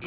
Hi,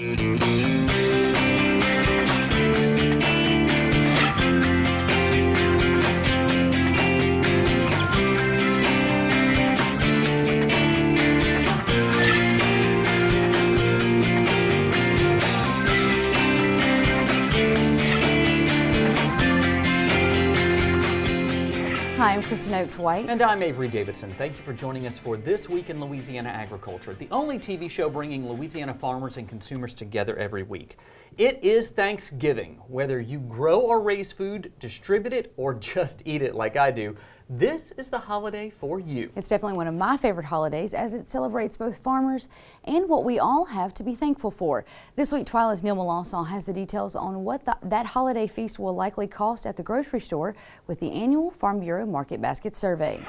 I'm Kristen Oates-White. And I'm Avery Davidson. Thank you for joining us for This Week in Louisiana Agriculture, the only TV show bringing Louisiana farmers and consumers together every week. It is Thanksgiving. Whether you grow or raise food, distribute it, or just eat it like I do, this is the holiday for you. It's definitely one of my favorite holidays as it celebrates both farmers and what we all have to be thankful for. This week, TWILA's Neil Melanson has the details on what that holiday feast will likely cost at the grocery store with the annual Farm Bureau Market Basket Survey.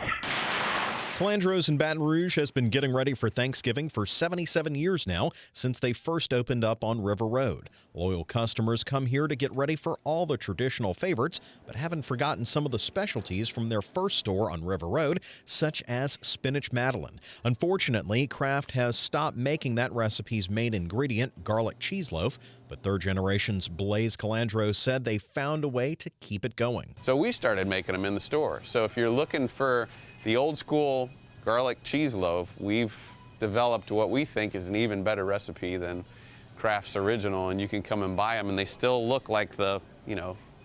Calandro's in Baton Rouge has been getting ready for Thanksgiving for 77 years now, since they first opened up on River Road. Loyal customers come here to get ready for all the traditional favorites, but haven't forgotten some of the specialties from their first store on River Road, such as spinach madeleine. Unfortunately, Kraft has stopped making that recipe's main ingredient, garlic cheese loaf, but third generation's Blaze Calandro said they found a way to keep it going. So we started making them in the store. So if you're looking for the old school garlic cheese loaf, we've developed what we think is an even better recipe than Kraft's original, and you can come and buy them and they still look like the,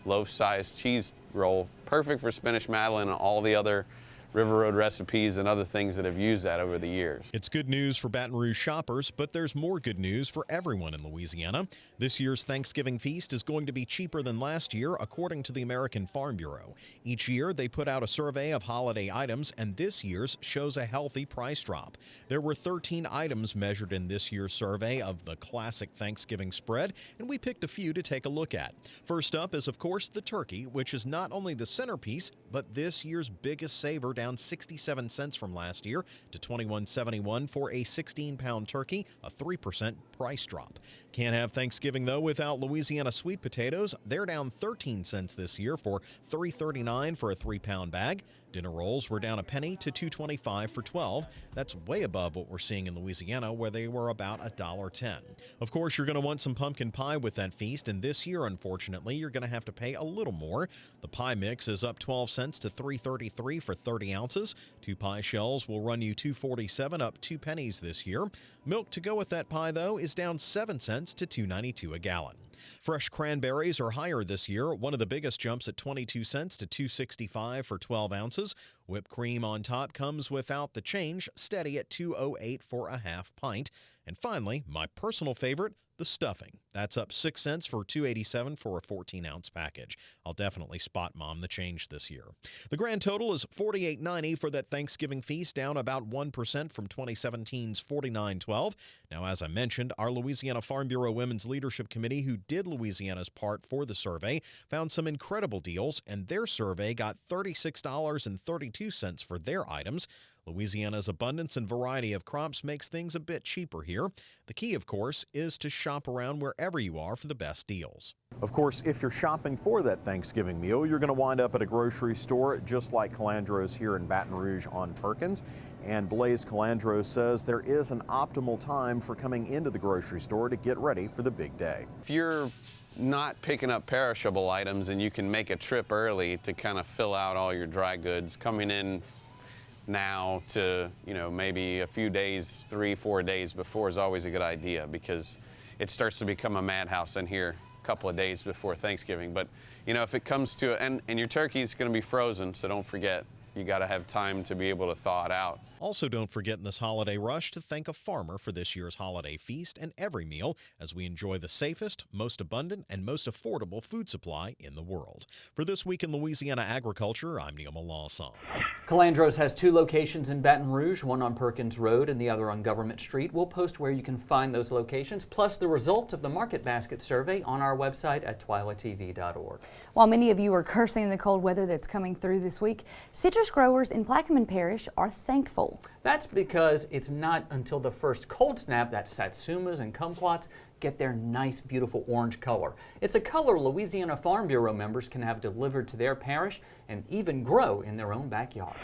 loaf-sized cheese roll. Perfect for spinach madeleine and all the other River Road recipes and other things that have used that over the years. It's good news for Baton Rouge shoppers, but there's more good news for everyone in Louisiana. This year's Thanksgiving feast is going to be cheaper than last year, according to the American Farm Bureau. Each year, they put out a survey of holiday items, and this year's shows a healthy price drop. There were 13 items measured in this year's survey of the classic Thanksgiving spread, and we picked a few to take a look at. First up is, of course, the turkey, which is not only the centerpiece, but this year's biggest saver, down 67 cents from last year to $21.71 for a 16-pound turkey, a 3% price drop. Can't have Thanksgiving, though, without Louisiana sweet potatoes. They're down 13 cents this year for $3.39 for a 3-pound bag. Dinner rolls were down a penny to $2.25 for 12. That's way above what we're seeing in Louisiana, where they were about $1.10. Of course, you're going to want some pumpkin pie with that feast, and this year, unfortunately, you're going to have to pay a little more. The pie mix is up 12 cents to $3.33 for 30 ounces. 2 pie shells will run you $2.47, up 2 pennies this year. Milk to go with that pie, though, is down 7 cents to $2.92 a gallon. Fresh cranberries are higher this year. One of the biggest jumps at 22 cents to $2.65 for 12 ounces. Whipped cream on top comes without the change, steady at $2.08 for a half pint. And finally, my personal favorite, the stuffing. That's up 6 cents for $2.87 for a 14-ounce package. I'll definitely spot Mom the change this year. The grand total is $48.90 for that Thanksgiving feast, down about 1% from 2017's $49.12. Now, as I mentioned, our Louisiana Farm Bureau Women's Leadership Committee, who did Louisiana's part for the survey, found some incredible deals, and their survey got $36.32 for their items. Louisiana's abundance and variety of crops makes things a bit cheaper here. The key, of course, is to shop around wherever you are for the best deals. Of course, if you're shopping for that Thanksgiving meal, you're going to wind up at a grocery store just like Calandro's here in Baton Rouge on Perkins. And Blaze Calandro says there is an optimal time for coming into the grocery store to get ready for the big day. If you're not picking up perishable items and you can make a trip early to kind of fill out all your dry goods, coming in now to, maybe a few days, 3-4 days before is always a good idea, because it starts to become a madhouse in here a couple of days before Thanksgiving. But, if it comes to it, and your turkey is going to be frozen, so don't forget, you got to have time to be able to thaw it out. Also, don't forget in this holiday rush to thank a farmer for this year's holiday feast and every meal, as we enjoy the safest, most abundant, and most affordable food supply in the world. For This Week in Louisiana Agriculture, I'm Neil Melanson. Calandro's has 2 locations in Baton Rouge, one on Perkins Road and the other on Government Street. We'll post where you can find those locations, plus the results of the Market Basket Survey on our website at twilatv.org. While many of you are cursing the cold weather that's coming through this week, citrus growers in Plaquemine Parish are thankful. That's because it's not until the first cold snap that satsumas and kumquats get their nice, beautiful orange color. It's a color Louisiana Farm Bureau members can have delivered to their parish and even grow in their own backyards.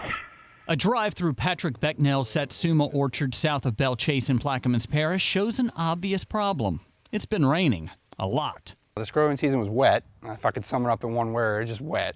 A drive through Patrick Becknell's Satsuma Orchard south of Belle Chase in Plaquemines Parish shows an obvious problem. It's been raining a lot. This growing season was wet. If I could sum it up in one word, just wet.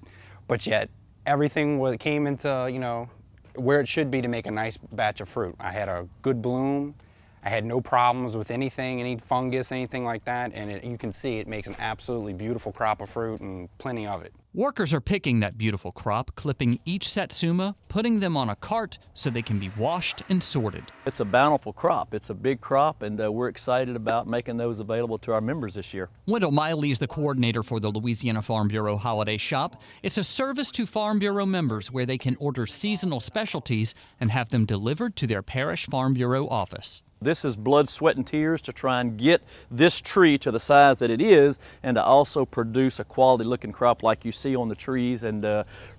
But yet everything came into, where it should be to make a nice batch of fruit. I had a good bloom. I had no problems with anything, any fungus, anything like that. And you can see it makes an absolutely beautiful crop of fruit and plenty of it. Workers are picking that beautiful crop, clipping each Satsuma, putting them on a cart so they can be washed and sorted. It's a bountiful crop. It's a big crop, and we're excited about making those available to our members this year. Wendell Miley is the coordinator for the Louisiana Farm Bureau Holiday Shop. It's a service to Farm Bureau members where they can order seasonal specialties and have them delivered to their parish Farm Bureau office. This is blood, sweat, and tears to try and get this tree to the size that it is and to also produce a quality looking crop like you see on the trees. And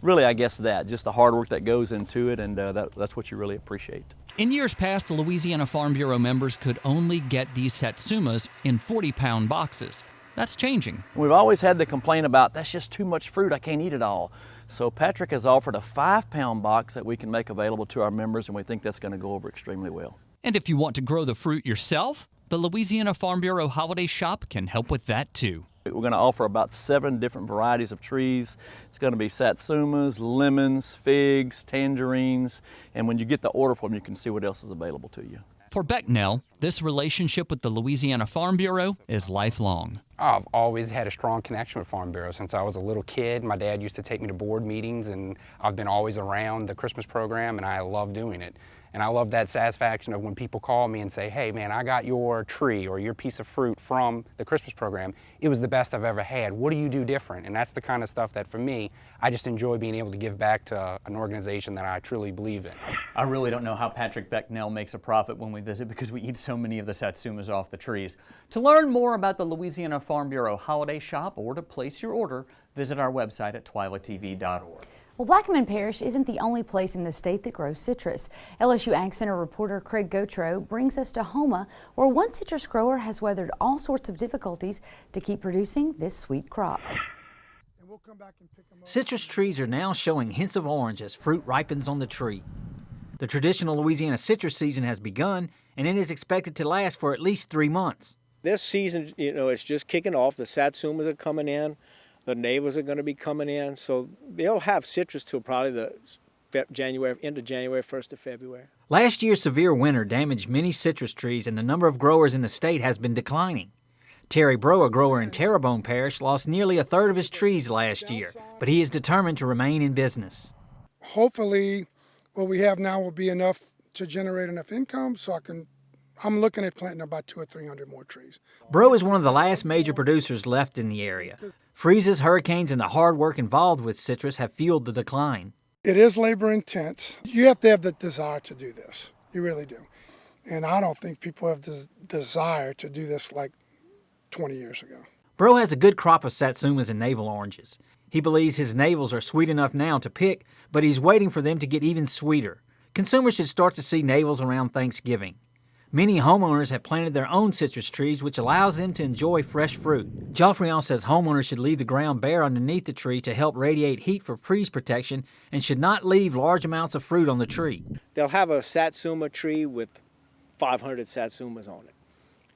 really, I guess just the hard work that goes into it, and that's what you really appreciate. In years past, the Louisiana Farm Bureau members could only get these Satsumas in 40-pound boxes. That's changing. We've always had the complaint about, that's just too much fruit, I can't eat it all. So Patrick has offered a 5-pound box that we can make available to our members, and we think that's going to go over extremely well. And if you want to grow the fruit yourself, the Louisiana Farm Bureau Holiday Shop can help with that too. We're going to offer about 7 different varieties of trees. It's going to be Satsumas, lemons, figs, tangerines, and when you get the order form, you can see what else is available to you. For Becknell, this relationship with the Louisiana Farm Bureau is lifelong. I've always had a strong connection with Farm Bureau since I was a little kid. My dad used to take me to board meetings, and I've been always around the Christmas program, and I love doing it. And I love that satisfaction of when people call me and say, hey man, I got your tree or your piece of fruit from the Christmas program. It was the best I've ever had. What do you do different? And that's the kind of stuff that for me, I just enjoy being able to give back to an organization that I truly believe in. I really don't know how Patrick Becknell makes a profit when we visit because we eat so many of the Satsumas off the trees. To learn more about the Louisiana Farm Bureau Holiday Shop or to place your order, visit our website at twilatv.org. Well, Plaquemine Parish isn't the only place in the state that grows citrus. LSU Ag Center reporter Craig Gautreaux brings us to Houma, where one citrus grower has weathered all sorts of difficulties to keep producing this sweet crop. Citrus trees are now showing hints of orange as fruit ripens on the tree. The traditional Louisiana citrus season has begun, and it is expected to last for at least 3 months. This season, it's just kicking off. The Satsumas are coming in. The neighbors are going to be coming in, so they'll have citrus till probably the end of January, 1st of February. Last year's severe winter damaged many citrus trees, and the number of growers in the state has been declining. Terry Breaux, a grower in Terrebonne Parish, lost nearly a third of his trees last year, but he is determined to remain in business. Hopefully, what we have now will be enough to generate enough income so I'm looking at planting about 200 or 300 more trees. Breaux is one of the last major producers left in the area. Freezes, hurricanes, and the hard work involved with citrus have fueled the decline. It is labor intense. You have to have the desire to do this. You really do. And I don't think people have the desire to do this like 20 years ago. Breaux has a good crop of Satsumas and navel oranges. He believes his navels are sweet enough now to pick, but he's waiting for them to get even sweeter. Consumers should start to see navels around Thanksgiving. Many homeowners have planted their own citrus trees, which allows them to enjoy fresh fruit. Joffrion says homeowners should leave the ground bare underneath the tree to help radiate heat for freeze protection and should not leave large amounts of fruit on the tree. They'll have a Satsuma tree with 500 Satsumas on it.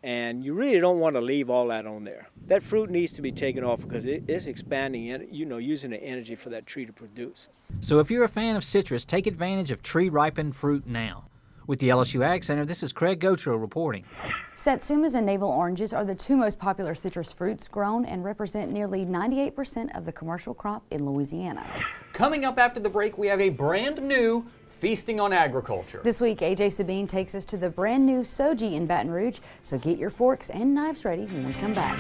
And you really don't want to leave all that on there. That fruit needs to be taken off because it's expanding, using the energy for that tree to produce. So if you're a fan of citrus, take advantage of tree-ripened fruit now. With the LSU Ag Center, this is Craig Gautreaux reporting. Satsumas and navel oranges are the two most popular citrus fruits grown and represent nearly 98% of the commercial crop in Louisiana. Coming up after the break, we have a brand new Feasting on Agriculture. This week, AJ Sabine takes us to the brand new Shoji in Baton Rouge, so get your forks and knives ready when we come back.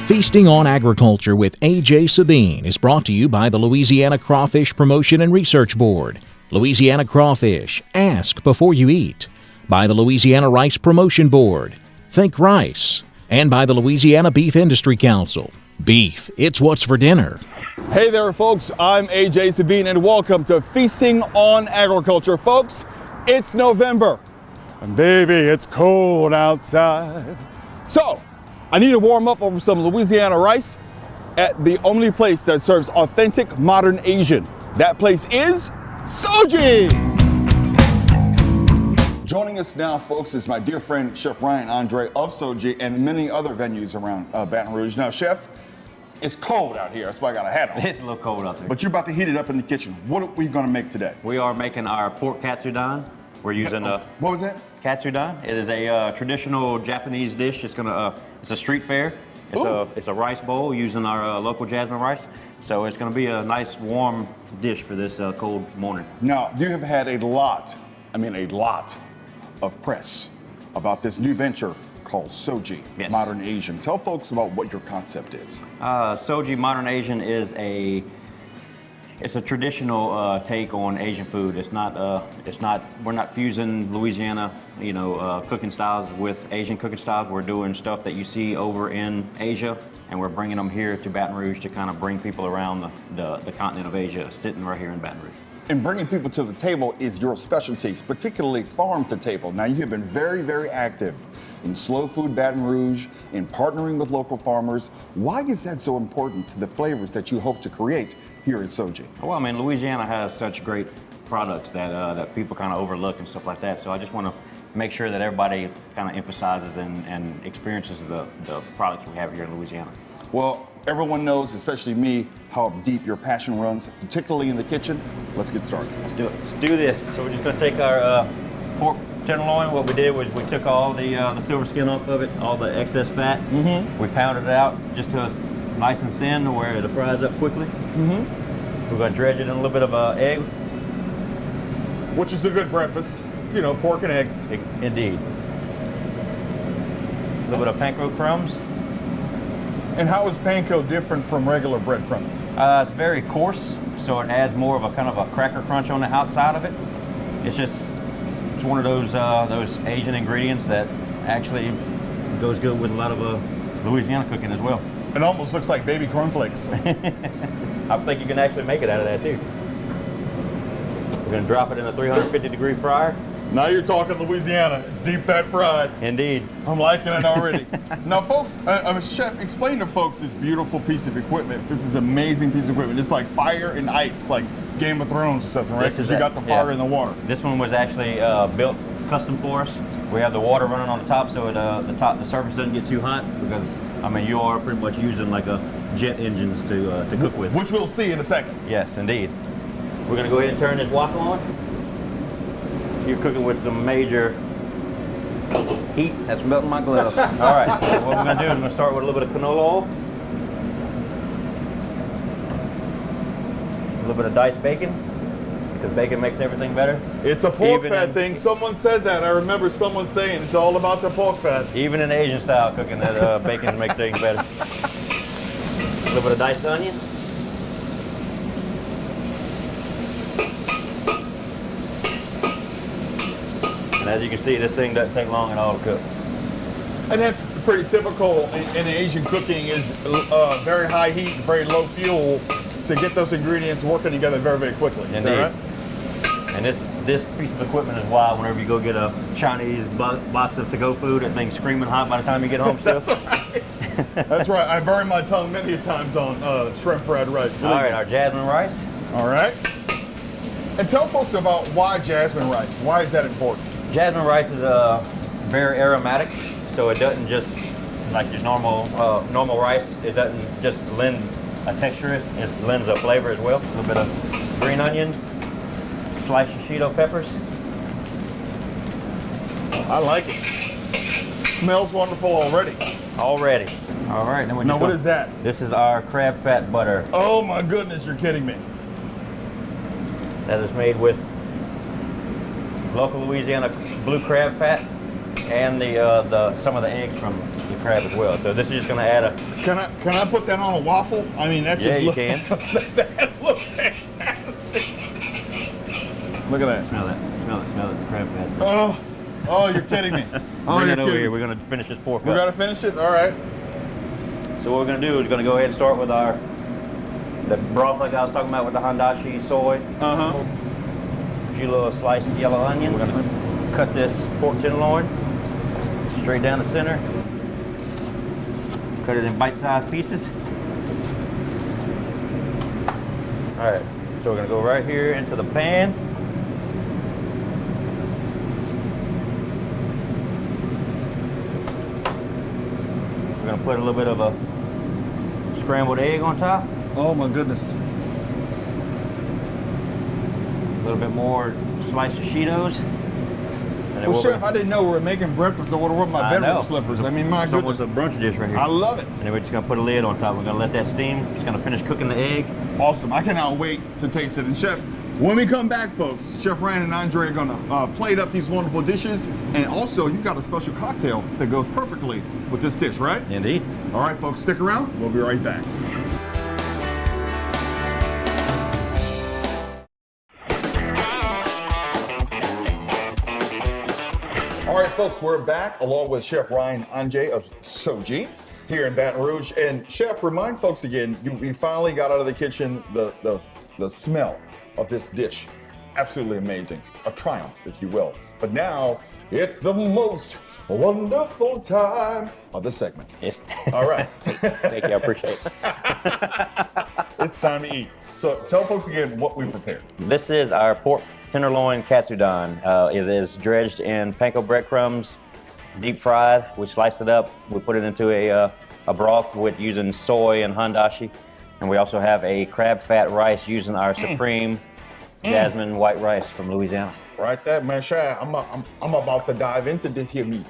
Feasting on Agriculture with AJ Sabine is brought to you by the Louisiana Crawfish Promotion and Research Board, Louisiana Crawfish, Ask Before You Eat, by the Louisiana Rice Promotion Board, Think Rice, and by the Louisiana Beef Industry Council. Beef, it's what's for dinner. Hey there, folks. I'm AJ Sabine, and welcome to Feasting on Agriculture. Folks, it's November, and baby, it's cold outside. So, I need to warm up over some Louisiana rice at the only place that serves authentic modern Asian. That place is Shoji! Joining us now, folks, is my dear friend, Chef Ryan Andre of Shoji and many other venues around Baton Rouge. Now, Chef, it's cold out here. That's why I got a hat on. It's a little cold out there. But you're about to heat it up in the kitchen. What are we going to make today? We are making our pork katsudan. We're using what was that? Katsudan. It is a traditional Japanese dish. It's a street fare. It's a rice bowl using our local jasmine rice. So it's going to be a nice warm dish for this cold morning. Now, you have had a lot of press about this new venture called Shoji, yes. Modern Asian. Tell folks about what your concept is. Shoji Modern Asian is a traditional take on Asian food. We're not fusing Louisiana, cooking styles with Asian cooking styles. We're doing stuff that you see over in Asia, and we're bringing them here to Baton Rouge to kind of bring people around the continent of Asia, sitting right here in Baton Rouge. And bringing people to the table is your specialties, particularly farm to table. Now, you have been very, very active in Slow Food Baton Rouge, in partnering with local farmers. Why is that so important to the flavors that you hope to create here at Shoji? Well, I mean, Louisiana has such great products that people kind of overlook and stuff like that. So I just want to make sure that everybody kind of emphasizes and experiences the products we have here in Louisiana. Well, everyone knows, especially me, how deep your passion runs, particularly in the kitchen. Let's get started. Let's do it. Let's do this. So we're just going to take our pork tenderloin. What we did was we took all the silver skin off of it, all the excess fat. We pounded it out just to nice and thin to where it fries up quickly. We're going to dredge it in a little bit of egg. Which is a good breakfast, pork and eggs. Indeed. A little bit of panko crumbs. And how is panko different from regular breadcrumbs? It's very coarse, so it adds more of a kind of a cracker crunch on the outside of it. It's one of those Asian ingredients that actually goes good with a lot of Louisiana cooking as well. It almost looks like baby cornflakes. I think you can actually make it out of that too. We're going to drop it in a 350-degree fryer. Now you're talking Louisiana. It's deep fat fried. Indeed. I'm liking it already. Now, folks, Chef, explain to folks this beautiful piece of equipment. This is an amazing piece of equipment. It's like fire and ice, like Game of Thrones or something, right? Because you got the fire and the water. This one was actually built custom for us. We have the water running on the top, so the surface doesn't get too hot. Because I mean, you are pretty much using like a jet engines to cook with. Which we'll see in a second. Yes, indeed. We're going to go ahead and turn this wok on. You're cooking with some major heat. That's melting my glove. All right, so what we're going to do is we're going to start with a little bit of canola oil, a little bit of diced bacon, because bacon makes everything better. It's a pork fat thing. Someone said that. I remember someone saying it's all about the pork fat. Even in Asian style cooking, that bacon makes things better. A little bit of diced onion. As you can see, this thing doesn't take long at all to cook. And that's pretty typical in Asian cooking, is very high heat, very low fuel to get those ingredients working together very, very quickly. Indeed. Is that right? And this piece of equipment is wild. Whenever you go get a Chinese box of to-go food, that thing's screaming hot by the time you get home still. That's right. That's right. I burned my tongue many times on shrimp fried rice. All right, our jasmine rice. All right. And tell folks about why jasmine rice. Why is that important? Jasmine rice is very aromatic, so it doesn't just, like just normal rice, it doesn't just lend a texture, it lends a flavor as well. A little bit of green onion, sliced shishito peppers. I like it. Smells wonderful already. Already. All right. Now what is that? This is our crab fat butter. Oh my goodness, you're kidding me. That is made with local Louisiana blue crab fat and some of the eggs from the crab as well. So this is just going to add a. Can I put that on a waffle? I mean, that just you can. That looks fantastic. Look at that. Smell that crab fat. Oh, you're kidding me. Bring that over here. We're going to finish this pork. We got to finish it. All right. So what we're going to do is we're going to go ahead and start with the broth like I was talking about with the handashi soy. A few little sliced yellow onions. We're going to cut this pork tenderloin straight down the center. Cut it in bite-sized pieces. All right, So we're gonna go right here into the pan. We're gonna put a little bit of a scrambled egg on top. Oh my goodness. A little bit more sliced Cheetos. And then Well, Chef, I didn't know we were making breakfast. I would have worn my bedroom slippers. I mean, my it's goodness. almost a brunch dish right here. I love it. And then we're just gonna put a lid on top. We're gonna let that steam. Just gonna finish cooking the egg. Awesome. I cannot wait to taste it. And Chef, when we come back, folks, Chef Ryan and Andre are gonna plate up these wonderful dishes. And also, you've got a special cocktail that goes perfectly with this dish, right? Indeed. All right, folks, stick around. We'll be right back. All right, folks, we're back along with Chef Ryan Andre of Shoji here in Baton Rouge. And Chef, remind folks again, you finally got out of the kitchen, the smell of this dish. Absolutely amazing. A triumph, if you will. But now, it's the most wonderful time of the segment. Yes. All right. Thank you, I appreciate it. It's time to eat. So tell folks again what we prepared. This is our pork tenderloin katsudon. It is dredged in panko breadcrumbs, deep fried. We slice it up. We put it into a broth with using soy and handashi. And we also have a crab fat rice using our supreme jasmine white rice from Louisiana. Right there, man. Shy, I'm about to dive into this here meat.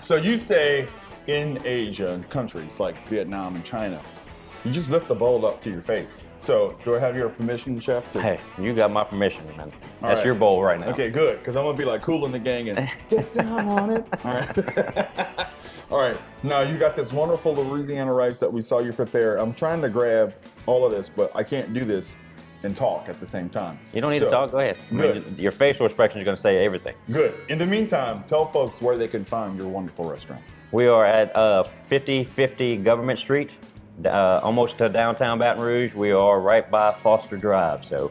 So you say in Asia, countries like Vietnam and China, you just lift the bowl up to your face. So do I have your permission, Chef? Hey, you got my permission, man. All That's right. your bowl right now. Okay, good, because I'm gonna be like cool in the gang and get down on it. All right. All right, now you got this wonderful Louisiana rice that we saw you prepare. I'm trying to grab all of this, but I can't do this and talk at the same time. You don't need to talk, go ahead. Good. Your facial expression is gonna say everything. Good. In the meantime, tell folks where they can find your wonderful restaurant. We are at 5050 Government Street, almost to downtown Baton Rouge. We are right by Foster Drive, so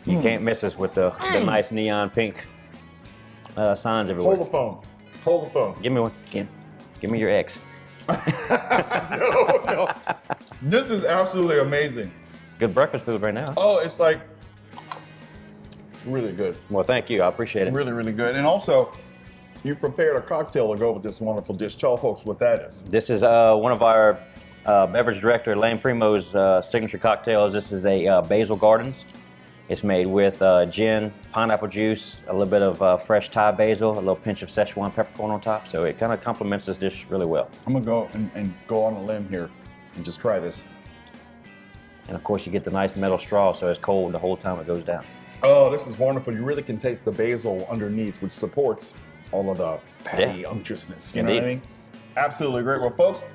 you can't miss us with the nice neon pink signs everywhere. Hold the phone. Hold the phone. Give me one, Ken. Give me your X. No. This is absolutely amazing. Good breakfast food right now. Oh, it's like really good. Well, thank you. I appreciate it. Really, really good. And also, you've prepared a cocktail to go with this wonderful dish. Tell folks what that is. This is one of our beverage director, Lane Primo's signature cocktails. This is a Basil Gardens. It's made with gin, pineapple juice, a little bit of fresh Thai basil, a little pinch of Szechuan peppercorn on top. So it kind of complements this dish really well. I'm gonna go and go on a limb here and just try this. And of course you get the nice metal straw so it's cold the whole time it goes down. Oh, this is wonderful. You really can taste the basil underneath, which supports all of the fatty unctuousness. You know what I mean? Absolutely great. Well, folks,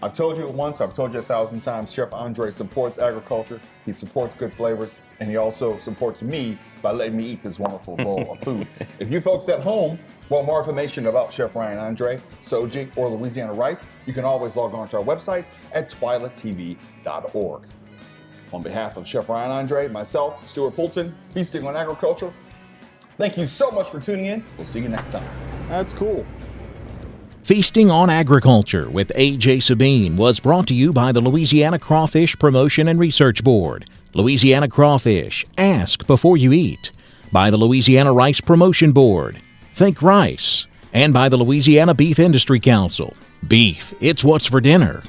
I've told you it once, I've told you 1,000 times, Chef Andre supports agriculture, he supports good flavors, and he also supports me by letting me eat this wonderful bowl of food. If you folks at home want more information about Chef Ryan Andre, Shoji, or Louisiana Rice, you can always log on to our website at twilatv.org. On behalf of Chef Ryan Andre, myself, Stuart Poulton, Feasting on Agriculture, thank you so much for tuning in. We'll see you next time. That's cool. Feasting on Agriculture with A.J. Sabine was brought to you by the Louisiana Crawfish Promotion and Research Board, Louisiana Crawfish, Ask Before You Eat, by the Louisiana Rice Promotion Board, Think Rice, and by the Louisiana Beef Industry Council. Beef, it's what's for dinner.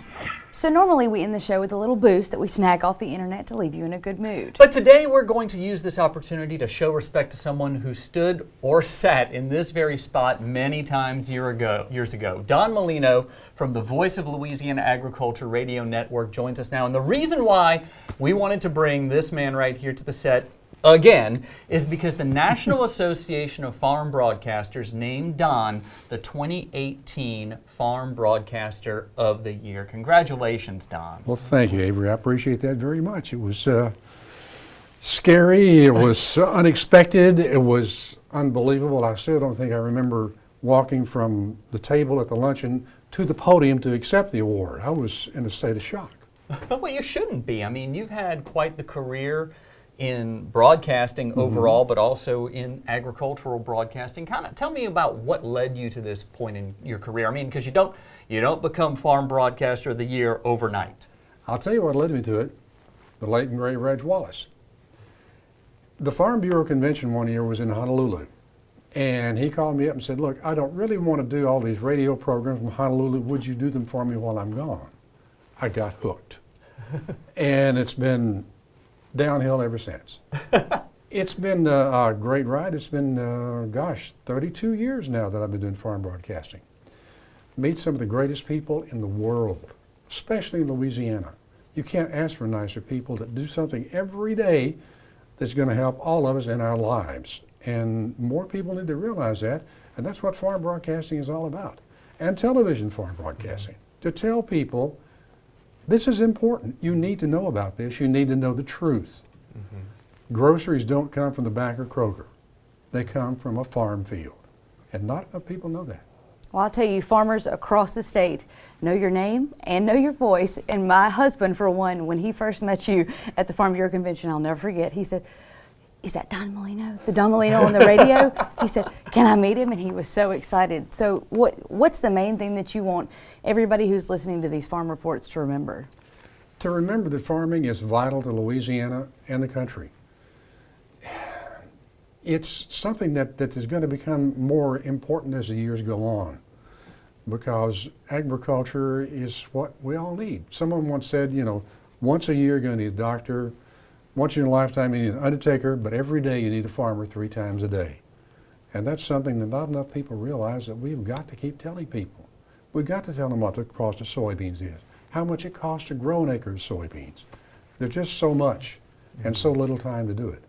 So normally we end the show with a little boost that we snag off the internet to leave you in a good mood. But today we're going to use this opportunity to show respect to someone who stood or sat in this very spot many times years ago. Don Molino from the Voice of Louisiana Agriculture Radio Network joins us now. And the reason why we wanted to bring this man right here to the set again is because the National Association of Farm Broadcasters named Don the 2018 Farm Broadcaster of the Year. Congratulations, Don. Well, thank you, Avery. I appreciate that very much. It was scary. It was unexpected. It was unbelievable. I still don't think I remember walking from the table at the luncheon to the podium to accept the award. I was in a state of shock. Well, you shouldn't be. I mean, you've had quite the career in broadcasting overall, but also in agricultural broadcasting. Kind of tell me about what led you to this point in your career. I mean, because you don't become Farm Broadcaster of the Year overnight. I'll tell you what led me to it. the late and great Reg Wallace. The Farm Bureau convention one year was in Honolulu, and he called me up and said, look, I don't really want to do all these radio programs from Honolulu. Would you do them for me while I'm gone? I got hooked. And it's been downhill ever since. It's been a great ride. It's been, 32 years now that I've been doing farm broadcasting. Meet some of the greatest people in the world, especially in Louisiana. You can't ask for nicer people that do something every day that's going to help all of us in our lives. And more people need to realize that, and that's what farm broadcasting is all about. And television farm broadcasting, to tell people this is important. You need to know about this. You need to know the truth. Groceries don't come from the Backer Kroger. They come from a farm field. And not enough people know that. Well, I'll tell you, farmers across the state know your name and know your voice. And my husband, for one, when he first met you at the Farm Bureau Convention, I'll never forget, he said, is that Don Molino? The Don Molino on the radio? He said, can I meet him? And he was so excited. So what's the main thing that you want everybody who's listening to these farm reports to remember? To remember that farming is vital to Louisiana and the country. It's something that is going to become more important as the years go on, because agriculture is what we all need. Someone once said, you know, once a year you're going to need a doctor, once in your lifetime you need an undertaker, but every day you need a farmer 3 times a day. And that's something that not enough people realize that we've got to keep telling people. We've got to tell them what the cost of soybeans is, how much it costs to grow an acre of soybeans. There's just so much and so little time to do it.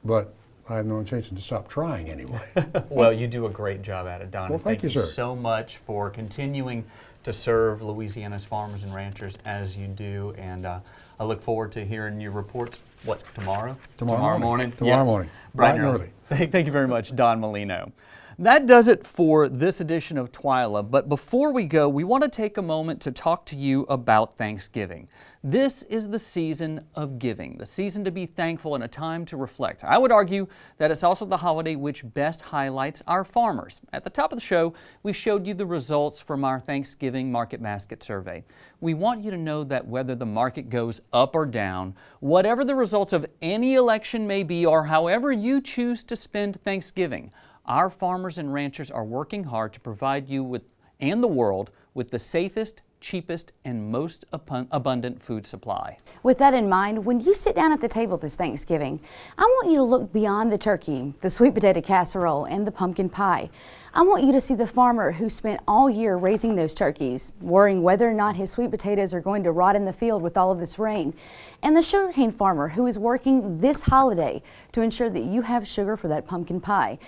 But I have no intention to stop trying anyway. Well, you do a great job at it, Don. Well, thank you, sir. So much for continuing to serve Louisiana's farmers and ranchers as you do, and I look forward to hearing your reports. What, tomorrow? Tomorrow morning. Yeah. Tomorrow morning. Bright and early. Thank you very much, Don Molino. That does it for this edition of TWILA, but before we go, we want to take a moment to talk to you about Thanksgiving. This is the season of giving, the season to be thankful and a time to reflect. I would argue that it's also the holiday which best highlights our farmers. At the top of the show, we showed you the results from our Thanksgiving Market Basket Survey. We want you to know that whether the market goes up or down, whatever the results of any election may be, or however you choose to spend Thanksgiving, our farmers and ranchers are working hard to provide you and the world with the safest, cheapest, and most abundant food supply. With that in mind, when you sit down at the table this Thanksgiving, I want you to look beyond the turkey, the sweet potato casserole, and the pumpkin pie. I want you to see the farmer who spent all year raising those turkeys, worrying whether or not his sweet potatoes are going to rot in the field with all of this rain, and the sugarcane farmer who is working this holiday to ensure that you have sugar for that pumpkin pie.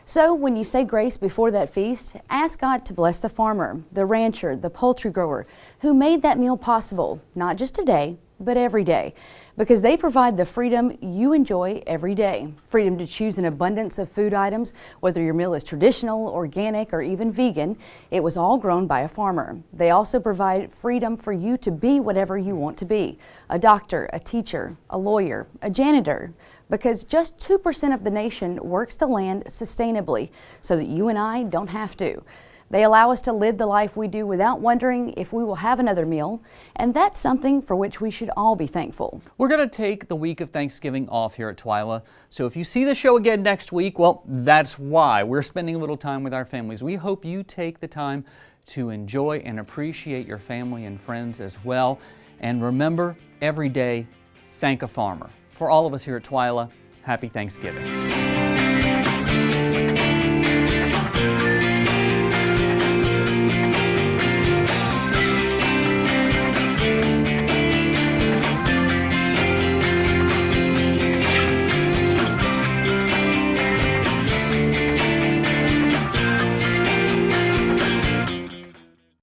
So when you say grace before that feast, ask God to bless the farmer, the rancher, the poultry grower who made that meal possible, not just today, but every day, because they provide the freedom you enjoy every day. Freedom to choose an abundance of food items, whether your meal is traditional, organic, or even vegan. It was all grown by a farmer. They also provide freedom for you to be whatever you want to be, a doctor, a teacher, a lawyer, a janitor, because just 2% of the nation works the land sustainably so that you and I don't have to. They allow us to live the life we do without wondering if we will have another meal, and that's something for which we should all be thankful. We're going to take the week of Thanksgiving off here at TWILA, so if you see the show again next week, well, that's why. We're spending a little time with our families. We hope you take the time to enjoy and appreciate your family and friends as well. And remember, every day, thank a farmer. For all of us here at TWILA, happy Thanksgiving.